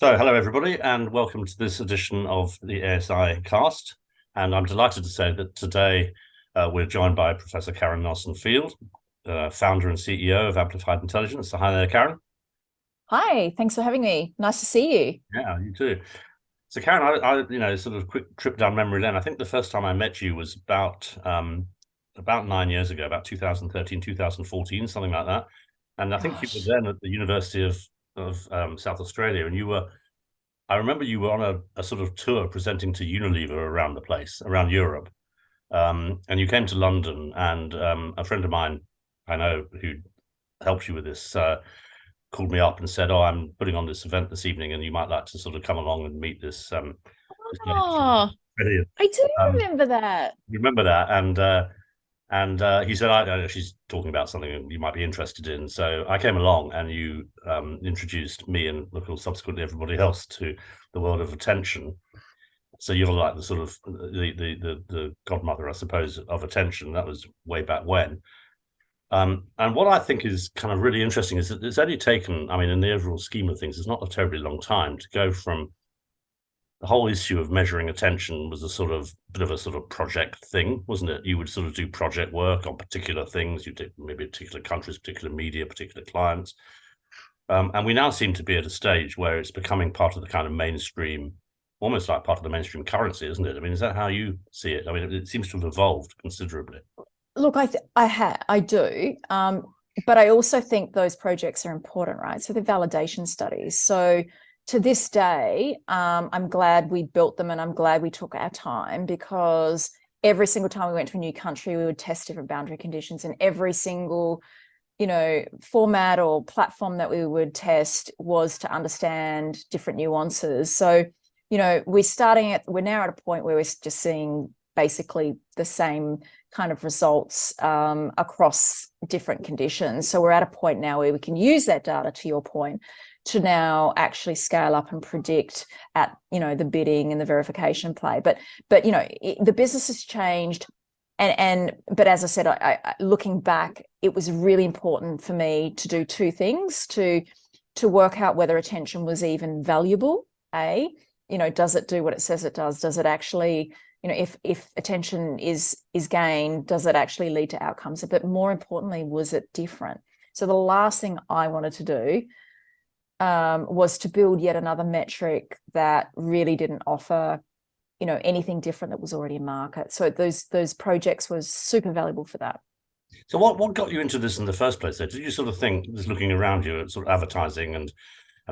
So, hello everybody, and welcome to this edition of the asiCast. And I'm delighted to say that today we're joined by Professor Karen Nelson-Field, founder and CEO of Amplified Intelligence. So, hi there, Karen. Hi, thanks for having me. Nice to see you. Yeah, you too. So, Karen, I sort of quick trip down memory lane. I think the first time I met you was about 9 years ago, about 2013, 2014, something like that. And I think you were Gosh. then at the University of South Australia, and I remember you were on a sort of tour presenting to Unilever around the place, around Europe. And you came to London, and a friend of mine I know who helped you with this called me up and said, "Oh, I'm putting on this event this evening, and you might like to sort of come along and meet this lady from Oh, Australia." I do Um, remember that. you remember that? And he said, I know she's talking about something you might be interested in. So I came along and you introduced me and subsequently everybody else to the world of attention. So you're like the sort of the godmother, I suppose, of attention. That was way back when. And what I think is kind of really interesting is that it's only taken, I mean, in the overall scheme of things, it's not a terribly long time to go from the whole issue of measuring attention was a sort of bit of a sort of project thing, wasn't it? You would sort of do project work on particular things. You did maybe particular countries, particular media, particular clients. And we now seem to be at a stage where it's becoming part of the kind of mainstream, almost like part of the mainstream currency, isn't it? I mean, is that how you see it? I mean, it seems to have evolved considerably. Look, I do. But I also think those projects are important, right? So the validation studies. So to this day, I'm glad we built them and I'm glad we took our time because every single time we went to a new country, we would test different boundary conditions, and every single format or platform that we would test was to understand different nuances. So, we're now at a point where we're just seeing basically the same kind of results across different conditions. So we're at a point now where we can use that data, to your point, to now actually scale up and predict at the bidding and the verification play. But the business has changed. But as I said, I looking back, it was really important for me to do two things: to work out whether attention was even valuable. Does it do what it says it does? Does it actually, if attention is gained, does it actually lead to outcomes? But more importantly, was it different? So the last thing I wanted to do was to build yet another metric that really didn't offer anything different that was already in market. So those projects was super valuable for that. So what got you into this in the first place? Then did you sort of think, just looking around you at sort of advertising and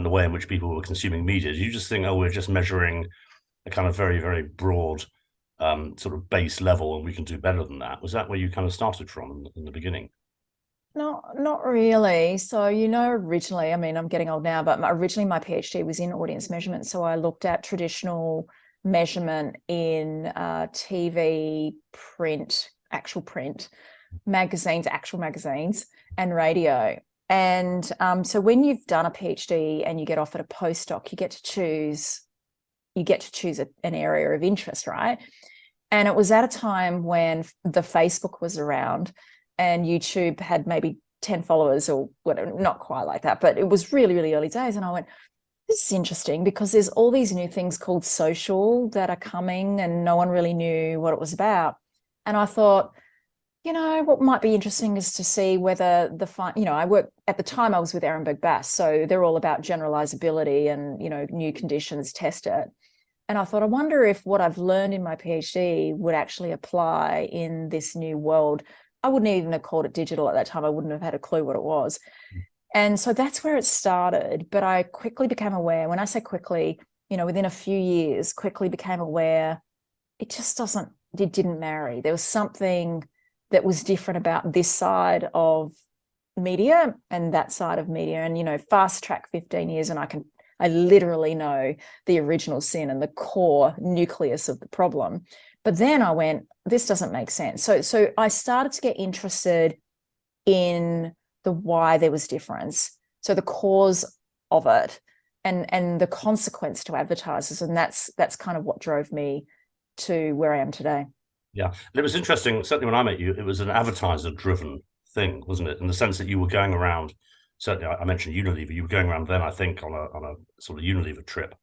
the way in which people were consuming media, did you just think, oh, we're just measuring a kind of very, very broad sort of base level and we can do better than that? Was that where you kind of started from in the beginning? No, not really. So, originally, I mean, I'm getting old now, but originally my PhD was in audience measurement. So I looked at traditional measurement in TV, print, actual print, magazines, actual magazines, and radio. And so when you've done a PhD and you get offered a postdoc, you get to choose an area of interest, right? And it was at a time when the Facebook was around and YouTube had maybe 10 followers or whatever, not quite like that, but it was really, really early days. And I went, this is interesting because there's all these new things called social that are coming and no one really knew what it was about. And I thought, what might be interesting is to see whether I work at the time I was with Ehrenberg Bass. So they're all about generalizability and, new conditions, test it. And I thought, I wonder if what I've learned in my PhD would actually apply in this new world. I wouldn't even have called it digital at that time. I wouldn't have had a clue what it was. And so that's where it started. But I quickly became aware, when I say quickly, within a few years, quickly became aware it didn't marry. There was something that was different about this side of media and that side of media. And, fast track 15 years and I literally know the original sin and the core nucleus of the problem. But then I went, this doesn't make sense. So I started to get interested in the why there was difference. So the cause of it and the consequence to advertisers. And that's kind of what drove me to where I am today. Yeah. And it was interesting, certainly when I met you, it was an advertiser driven thing, wasn't it? In the sense that you were going around certainly I mentioned Unilever. You were going around then, I think, on a sort of Unilever trip.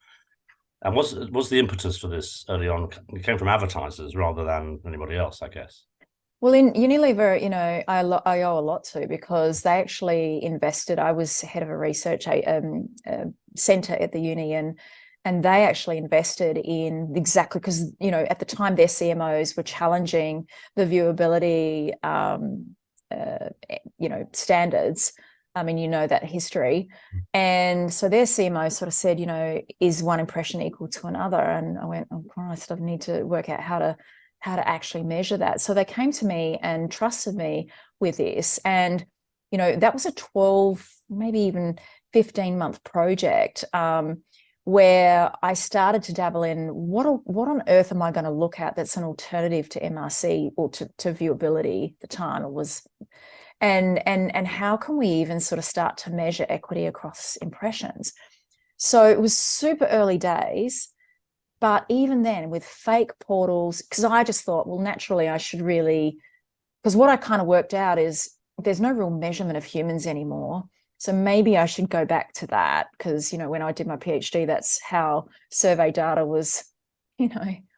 And was the impetus for this early on? It came from advertisers rather than anybody else, I guess. Well, in Unilever, I owe a lot to, because they actually invested. I was head of a research center at the uni, and they actually invested in exactly, because at the time their CMOs were challenging the viewability standards. I mean, that history. And so their CMO sort of said, is one impression equal to another? And I went, oh Christ, I need to work out how to actually measure that. So they came to me and trusted me with this. And, that was a 12, maybe even 15-month project, where I started to dabble in what on earth am I going to look at that's an alternative to MRC or to viewability at the time. It was, and how can we even sort of start to measure equity across impressions? So it was super early days. But even then, with fake portals, because I just thought, well, naturally, I should really, because what I kind of worked out is there's no real measurement of humans anymore. So maybe I should go back to that, because, when I did my PhD, that's how survey data was,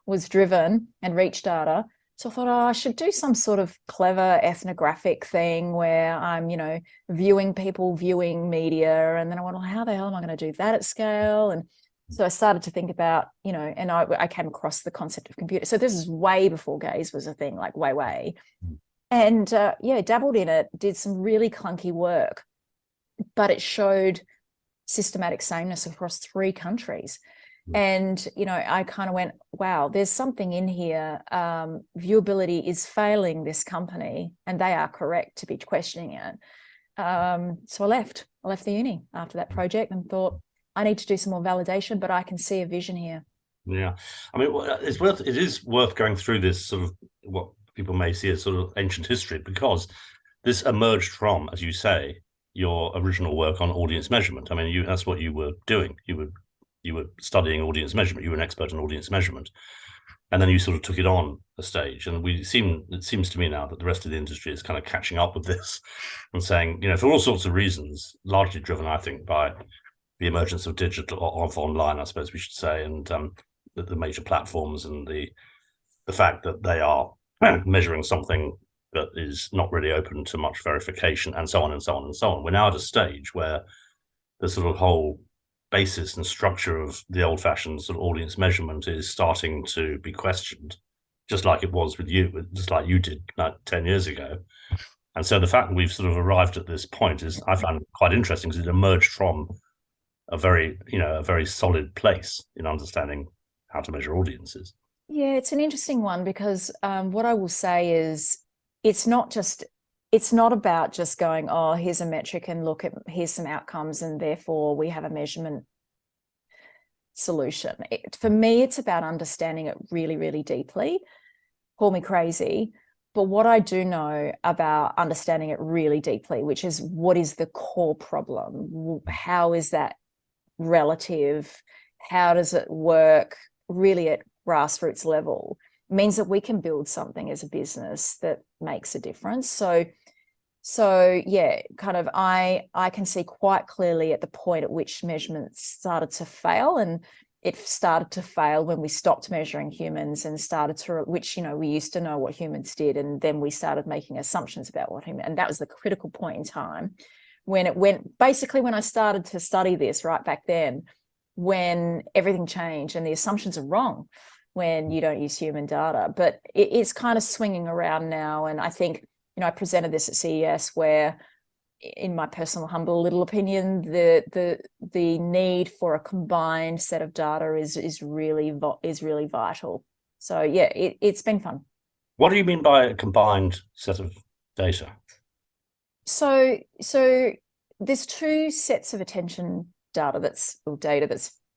was driven, and reach data. So I thought, I should do some sort of clever ethnographic thing where I'm, viewing people, viewing media. And then I went, well, how the hell am I going to do that at scale? And so I started to think about, and I came across the concept of computer. So this is way before gaze was a thing, like way. And dabbled in it, did some really clunky work, but it showed systematic sameness across 3 countries. And, I kind of went, wow, there's something in here. Viewability is failing this company, and they are correct to be questioning it. So I left the uni after that project and thought, I need to do some more validation, but I can see a vision here. Yeah, I mean, it is worth going through this sort of what people may see as sort of ancient history, because this emerged from, as you say, your original work on audience measurement. I mean, that's what you were doing. You were studying audience measurement. You were an expert in audience measurement, and then you sort of took it on a stage. And it seems to me now that the rest of the industry is kind of catching up with this and saying, for all sorts of reasons, largely driven, I think, by the emergence of digital, of online, I suppose we should say, and the major platforms, and the fact that they are measuring something that is not really open to much verification, and so on and so on and so on. We're now at a stage where the sort of whole basis and structure of the old-fashioned sort of audience measurement is starting to be questioned, just like it was with you, just like you did like 10 years ago. And so the fact that we've sort of arrived at this point is, I find quite interesting, because it emerged from a very solid place in understanding how to measure audiences. Yeah, it's an interesting one, because what I will say is it's not about just going, oh, here's a metric and here's some outcomes, and therefore we have a measurement solution. For me, it's about understanding it really, really deeply. Call me crazy. But what I do know about understanding it really deeply, which is what is the core problem? How is that relative? How does it work really at grassroots level? It means that we can build something as a business that makes a difference. So yeah, kind of I can see quite clearly at the point at which measurements started to fail, and it started to fail when we stopped measuring humans and started to, which, we used to know what humans did, and then we started making assumptions about what humans, and that was the critical point in time when it went, basically when I started to study this right back then, when everything changed and the assumptions are wrong when you don't use human data. But it's kind of swinging around now. And I think, I presented this at CES, where, in my personal humble little opinion, the need for a combined set of data is really vital. So yeah, it's been fun. What do you mean by a combined set of data? So there's 2 sets of attention data that's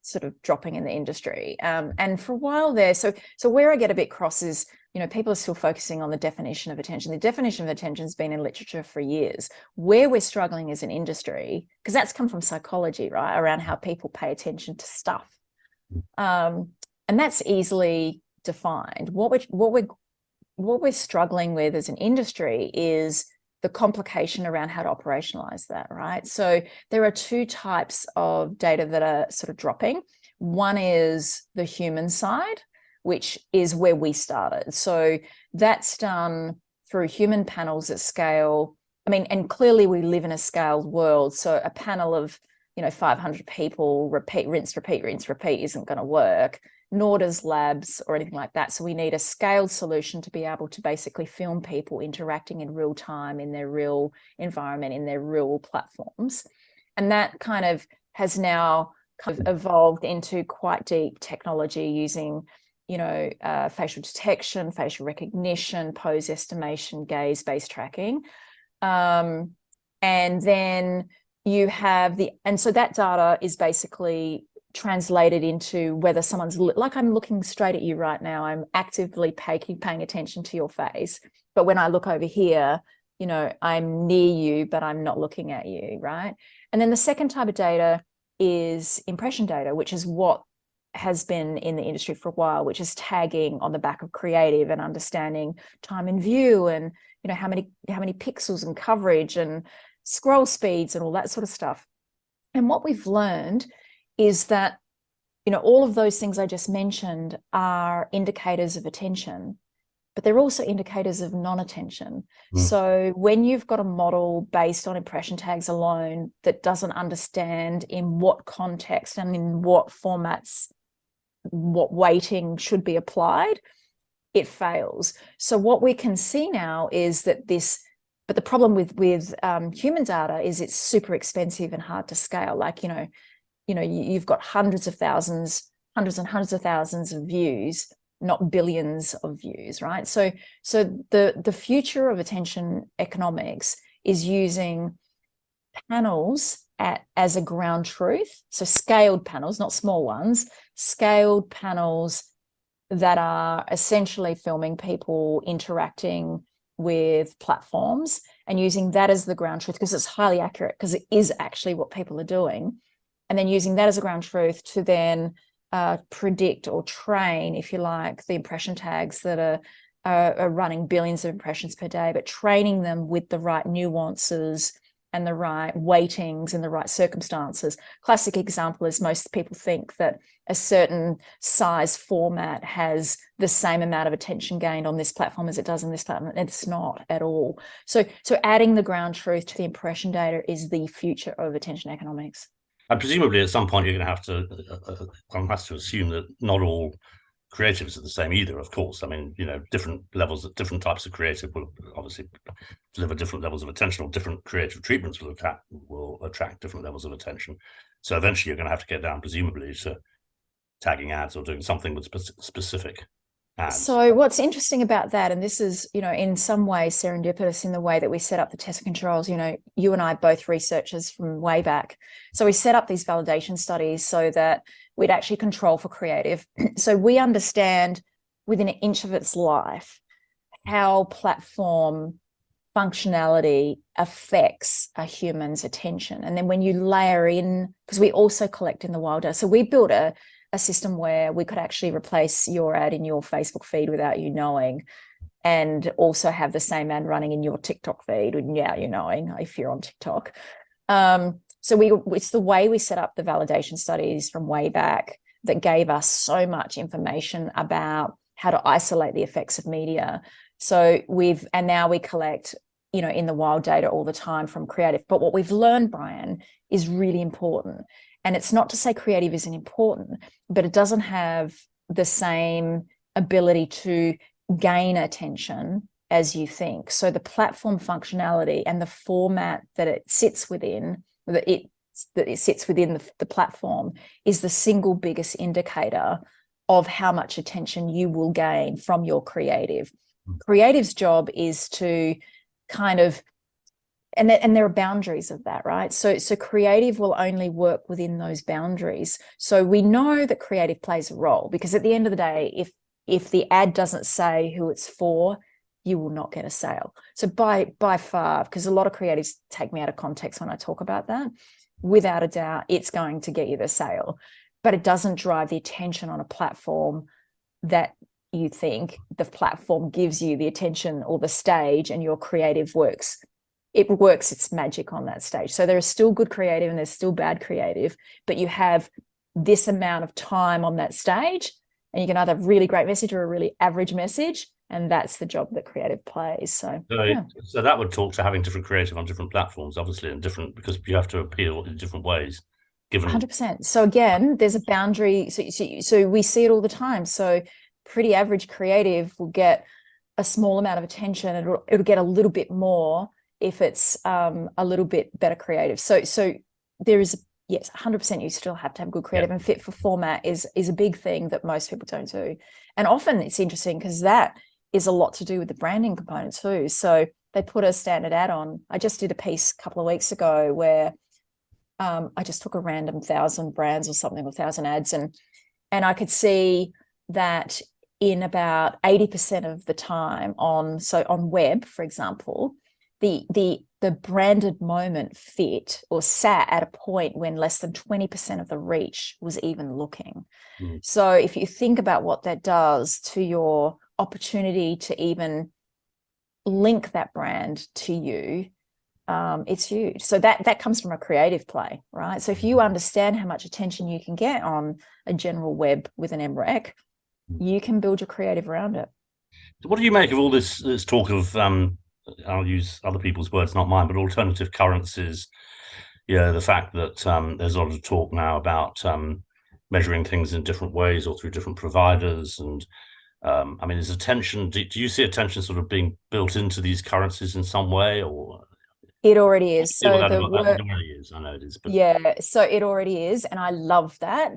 sort of dropping in the industry. And for a while there, so where I get a bit cross is, people are still focusing on the definition of attention. The definition of attention has been in literature for years. Where we're struggling as an industry, because that's come from psychology, right, around how people pay attention to stuff. And that's easily defined. What we're struggling with as an industry is the complication around how to operationalize that, right? So there are two types of data that are sort of dropping. One is the human side, which is where we started. So that's done through human panels at scale. I mean, and clearly we live in a scaled world. So a panel of, 500 people, repeat, rinse, repeat isn't going to work, nor does labs or anything like that. So we need a scaled solution to be able to basically film people interacting in real time in their real environment, in their real platforms. And that kind of has now kind of evolved into quite deep technology using, facial detection, facial recognition, pose estimation, gaze-based tracking. And then you have and so that data is basically translated into whether someone's, like I'm looking straight at you right now, I'm actively paying attention to your face. But when I look over here, I'm near you, but I'm not looking at you, right? And then the second type of data is impression data, which is what has been in the industry for a while, which is tagging on the back of creative and understanding time in view and, how many pixels and coverage and scroll speeds and all that sort of stuff. And what we've learned is that, all of those things I just mentioned are indicators of attention, but they're also indicators of non-attention. So when you've got a model based on impression tags alone that doesn't understand in what context and in what formats, what weighting should be applied, it fails. So what we can see now is that but the problem with human data is it's super expensive and hard to scale. Like, you've got hundreds and hundreds of thousands of views, not billions of views, right? So the future of attention economics is using panels as a ground truth. So scaled panels, not small ones, scaled panels that are essentially filming people interacting with platforms and using that as the ground truth because it's highly accurate, because it is actually what people are doing. And then using that as a ground truth to then predict or train, if you like, the impression tags that are running billions of impressions per day, but training them with the right nuances and the right weightings and the right circumstances. Classic example is most people think that a certain size format has the same amount of attention gained on this platform as it does on this platform. It's not at all. So adding the ground truth to the impression data is the future of attention economics. And presumably at some point you're going to have to, one has to assume that not all creatives are the same either, of course. I mean, different types of creative will obviously deliver different levels of attention, or different creative treatments will attract different levels of attention. So eventually you're going to have to get down, presumably, to tagging ads or doing something with specific ads. So what's interesting about that, and this is, in some ways serendipitous in the way that we set up the test controls, you and I both researchers from way back. So we set up these validation studies so that we'd actually control for creative. So we understand within an inch of its life how platform functionality affects a human's attention. And then when you layer in, because we also collect in the wild data, so we built a system where we could actually replace your ad in your Facebook feed without you knowing, and also have the same ad running in your TikTok feed without you knowing, if you're on TikTok. So it's the way we set up the validation studies from way back that gave us so much information about how to isolate the effects of media. So now we collect, in the wild data all the time from creative. But what we've learned, Brian, is really important. And it's not to say creative isn't important, but it doesn't have the same ability to gain attention as you think. So the platform functionality and the format that it sits within, that it sits within the platform, is the single biggest indicator of how much attention you will gain from your creative. Creative's job is to kind of, and there are boundaries of that, right? So creative will only work within those boundaries. So we know that creative plays a role, because at the end of the day, if the ad doesn't say who it's for, you will not get a sale. So by far, because a lot of creatives take me out of context when I talk about that, without a doubt, it's going to get you the sale, but it doesn't drive the attention on a platform that you think the platform gives you the attention or the stage, and your creative works it works its magic on that stage. So there is still good creative and there's still bad creative, but you have this amount of time on that stage, and you can either have a really great message or a really average message, and that's the job that creative plays. So yeah. So that would talk to having different creative on different platforms, obviously, and different, because you have to appeal in different ways. Given 100%. So again, there's a boundary. So we see it all the time. So pretty average creative will get a small amount of attention. It'll get a little bit more if it's a little bit better creative. So there is, yes, 100%. You still have to have good creative, and fit for format is a big thing that most people don't do. And often it's interesting because that is a lot to do with the branding component too. So they put a standard ad on. I just did a piece a couple of weeks ago where I just took a random 1,000 brands or something, or 1,000 ads, and I could see that in about 80% of the time on web, for example, the branded moment fit or sat at a point when less than 20% of the reach was even looking. So if you think about what that does to your opportunity to even link that brand to you, it's huge. So that comes from a creative play, right? So if you understand how much attention you can get on a general web with an MREC, you can build your creative around it. What do you make of all this talk of, I'll use other people's words, not mine, but alternative currencies? Yeah, the fact that there's a lot of talk now about measuring things in different ways or through different providers. And I mean, is attention, do you see attention sort of being built into these currencies in some way, or? It already is. So it already is. I know it is. But yeah, so it already is, and I love that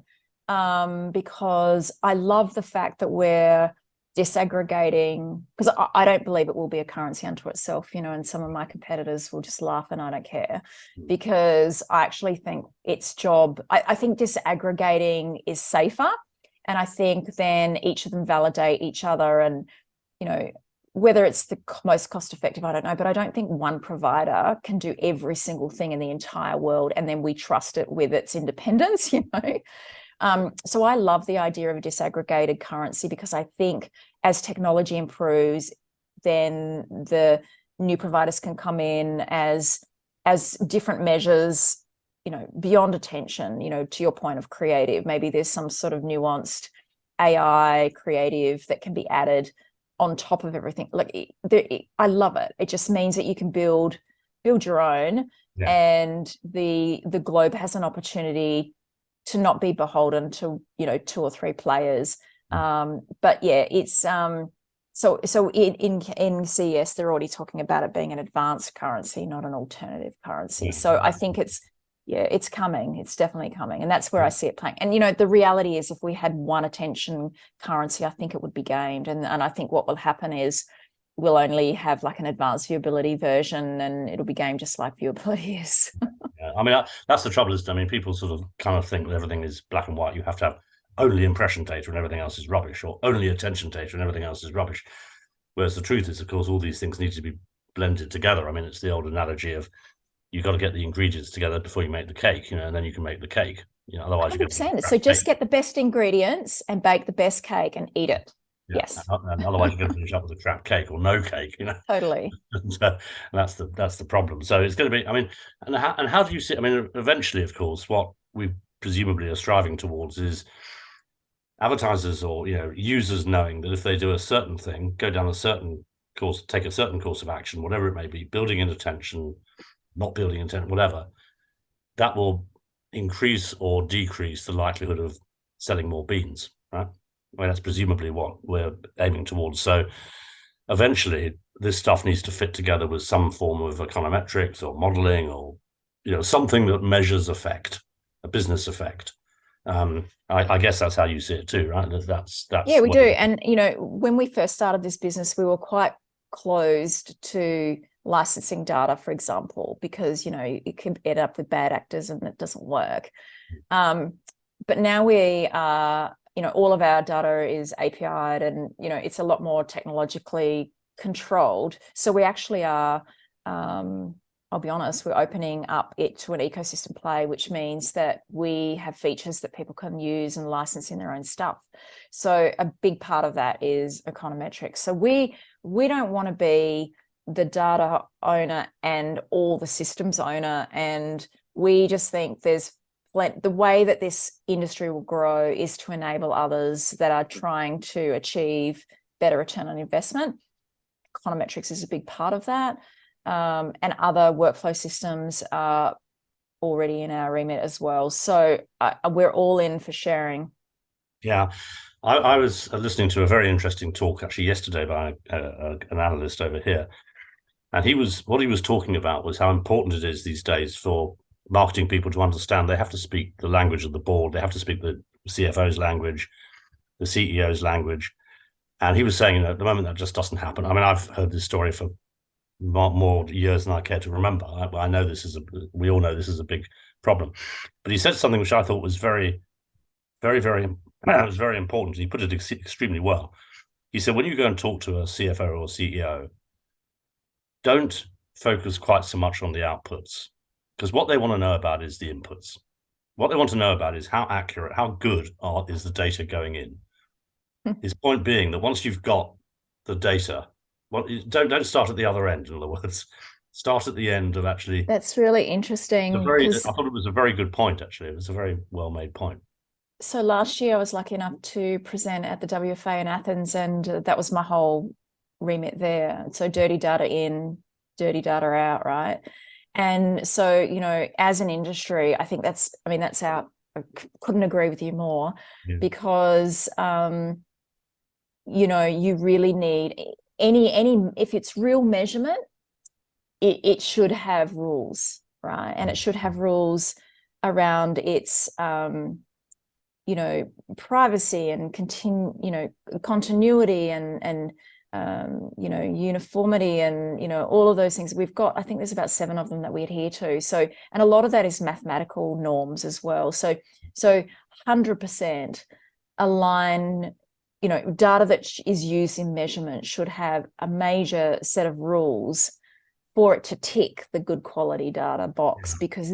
because I love the fact that we're disaggregating, because I don't believe it will be a currency unto itself, and some of my competitors will just laugh and I don't care, because I actually think its job, I think disaggregating is safer, and I think then each of them validate each other, and whether it's the most cost effective, I don't know, but I don't think one provider can do every single thing in the entire world and then we trust it with its independence, So I love the idea of a disaggregated currency, because I think as technology improves, then the new providers can come in as different measures, beyond attention, to your point of creative. Maybe there's some sort of nuanced AI creative that can be added on top of everything. I love it. It just means that you can build your own, and the globe has an opportunity to not be beholden to 2 or 3 players. But yeah, it's so in CES they're already talking about it being an advanced currency, not an alternative currency. So I think it's coming. It's definitely coming, and that's where I see it playing. And the reality is, if we had one attention currency, I think it would be gamed, and I think what will happen is we'll only have like an advanced viewability version, and it'll be gamed just like viewability is. I mean, that's the trouble, is, I mean, people sort of kind of think that everything is black and white. You have to have only impression data and everything else is rubbish, or only attention data and everything else is rubbish. Whereas the truth is, of course, all these things need to be blended together. I mean, it's the old analogy of you've got to get the ingredients together before you make the cake, and then you can make the cake. Otherwise 100%. So just get the best ingredients and bake the best cake and eat it. Yes. And otherwise you're going to finish up with a crap cake or no cake, Totally. and that's the problem. So it's going to be, I mean, and how do you see, I mean, eventually, of course, what we presumably are striving towards is advertisers or users knowing that if they do a certain thing, go down a certain course, take a certain course of action, whatever it may be, building in attention, not building intent, whatever, that will increase or decrease the likelihood of selling more beans, right? Well, that's presumably what we're aiming towards. So eventually this stuff needs to fit together with some form of econometrics or modeling, or something that measures effect, a business effect. I guess that's how you see it too, right? That's yeah, we do. And when we first started this business, we were quite closed to licensing data, for example, because it can end up with bad actors and it doesn't work. But now we are, all of our data is API'd, and it's a lot more technologically controlled. So we actually are, I'll be honest, we're opening up it to an ecosystem play, which means that we have features that people can use and license in their own stuff. So a big part of that is econometrics. So we don't want to be the data owner and all the systems owner. And we just think there's the way that this industry will grow is to enable others that are trying to achieve better return on investment. Econometrics is a big part of that. And other workflow systems are already in our remit as well. So we're all in for sharing. Yeah. I was listening to a very interesting talk actually yesterday by an analyst over here. And what he was talking about was how important it is these days for marketing people to understand they have to speak the language of the board. They have to speak the CFO's language, the CEO's language. And he was saying, at the moment, that just doesn't happen. I mean, I've heard this story for more years than I care to remember. I know we all know this is a big problem. But he said something which I thought was very, very, very, it was very important. He put it extremely well. He said, when you go and talk to a CFO or CEO, don't focus quite so much on the outputs, because what they want to know about is the inputs. What they want to know about is how accurate, how good is the data going in. His point being that once you've got the data, well, don't start at the other end. In other words, start at the end of actually. That's really interesting. I thought it was a very good point. Actually, it was a very well made point. So last year I was lucky enough to present at the WFA in Athens, and that was my whole remit there. So dirty data in, dirty data out, right? And so, you know, as an industry, I think that's I couldn't agree with you more, because, you know, you really need if it's real measurement, it should have rules, right? And it should have rules around its, you know, privacy and continuity and you know, uniformity and, you know, all of those things. I think there's about 7 of them that we adhere to. So, and a lot of that is mathematical norms as well. So 100% align, you know, data that is used in measurement should have a major set of rules for it to tick the good quality data box, because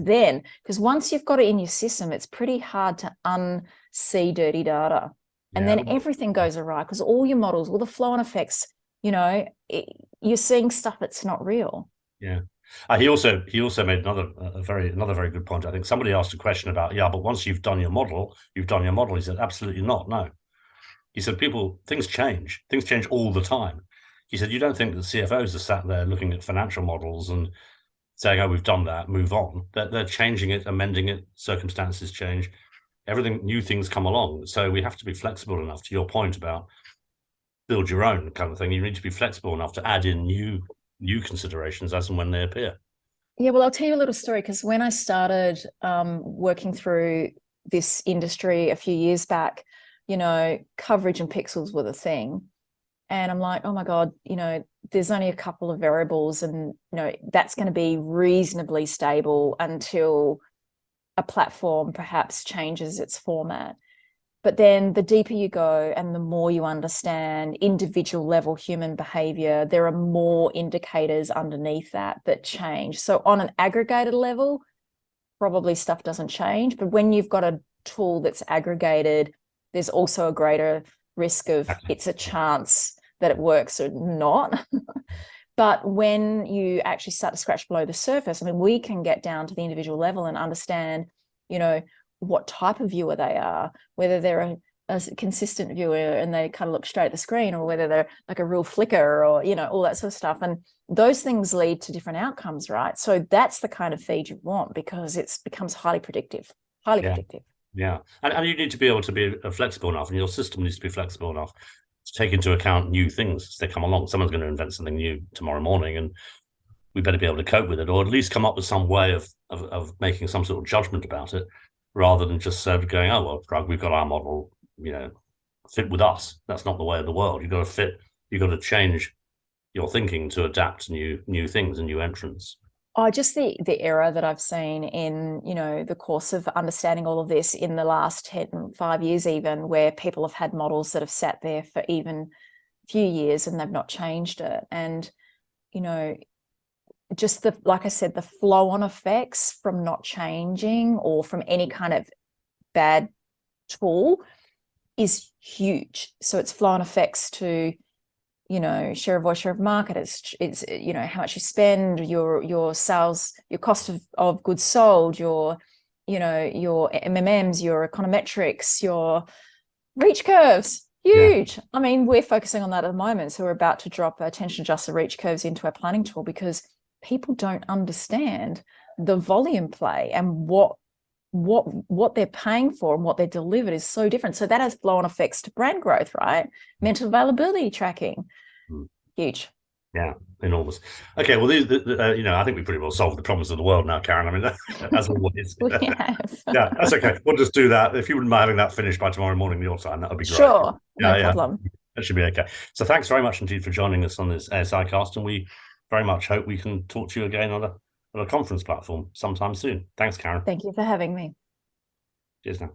once you've got it in your system, it's pretty hard to unsee dirty data. And then everything goes awry, because all your models, all the flow-on effects, you know, you're seeing stuff that's not real. Yeah. He also made another very good point. I think somebody asked a question about, but once you've done your model, you've done your model. He said, absolutely not. No. He said, things change all the time. He said, you don't think that CFOs are sat there looking at financial models and saying, oh, we've done that, move on. They're changing it, amending it, circumstances change, everything, new things come along. So we have to be flexible enough, to your point about build your own kind of thing. You need to be flexible enough to add in new considerations as and when they appear. Yeah, well, I'll tell you a little story, because when I started working through this industry a few years back, you know, coverage and pixels were the thing. And I'm like, oh my God, you know, there's only a couple of variables, and, you know, that's going to be reasonably stable until a platform perhaps changes its format. But then the deeper you go and the more you understand individual level human behavior, there are more indicators underneath that change. So on an aggregated level, probably stuff doesn't change. But when you've got a tool that's aggregated, there's also a greater risk of it's a chance that it works or not. But when you actually start to scratch below the surface, I mean, we can get down to the individual level and understand, you know, what type of viewer they are, whether they're a consistent viewer and they kind of look straight at the screen, or whether they're like a real flicker, or, you know, all that sort of stuff. And those things lead to different outcomes, right? So that's the kind of feed you want, because it becomes highly predictive. Yeah. And you need to be able to be flexible enough, and your system needs to be flexible enough to take into account new things as they come along. Someone's going to invent something new tomorrow morning, and we better be able to cope with it, or at least come up with some way of making some sort of judgment about it, rather than just sort of going, oh, well, we've got our model, you know, fit with us. That's not the way of the world. You've got to change your thinking to adapt to new things and new entrants. Oh, just the error that I've seen in, you know, the course of understanding all of this in the last 5 years, even, where people have had models that have sat there for even a few years and they've not changed it. And, you know, just like I said, the flow-on effects from not changing or from any kind of bad tool is huge. So it's flow-on effects to share of voice, share of market. It's how much you spend, your sales, your cost of goods sold, your MMMs, your econometrics, your reach curves. Huge. Yeah. I mean, we're focusing on that at the moment. So we're about to drop attention adjusted reach curves into our planning tool because people don't understand the volume play and what they're paying for and what they're delivered is so different. So that has flow-on effects to brand growth, right? Mental availability tracking. Huge. Yeah, enormous. Okay, well, I think we pretty well solved the problems of the world now, Karen. I mean, as always. We have. Yeah, that's okay. We'll just do that. If you wouldn't mind having that finished by tomorrow morning your time, that would be great. Sure, no problem. That should be okay. So thanks very much indeed for joining us on this asiCast, and we very much hope we can talk to you again on a conference platform sometime soon. Thanks, Karen. Thank you for having me. Cheers now.